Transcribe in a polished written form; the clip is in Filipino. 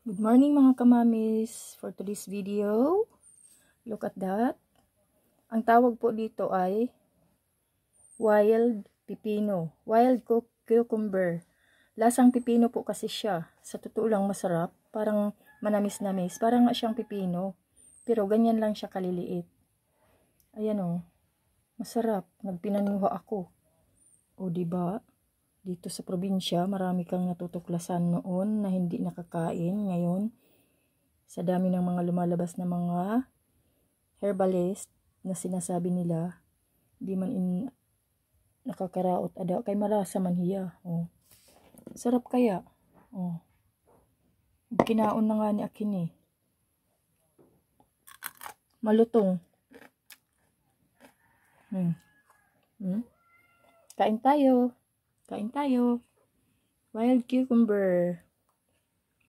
Good morning mga kamamis. For today's video, look at that. Ang tawag po dito ay wild pipino, wild cucumber. Lasang pipino po kasi siya. Sa totoo lang masarap, parang manamis-namis, parang nga siyang pipino. Pero ganyan lang siya kaliliit. Ayan o, masarap. Nagpinanuha ako. O diba? Dito sa probinsya, marami kang natutuklasan noon na hindi nakakain. Ngayon, sa dami ng mga lumalabas na mga herbalist na sinasabi nila, di man nakakaraot ada kay marasa man hiya. Oh. Sarap kaya. Oh. Kinaon na nga ni akin eh. Malutong. Kain tayo. Kain tayo. Wild cucumber.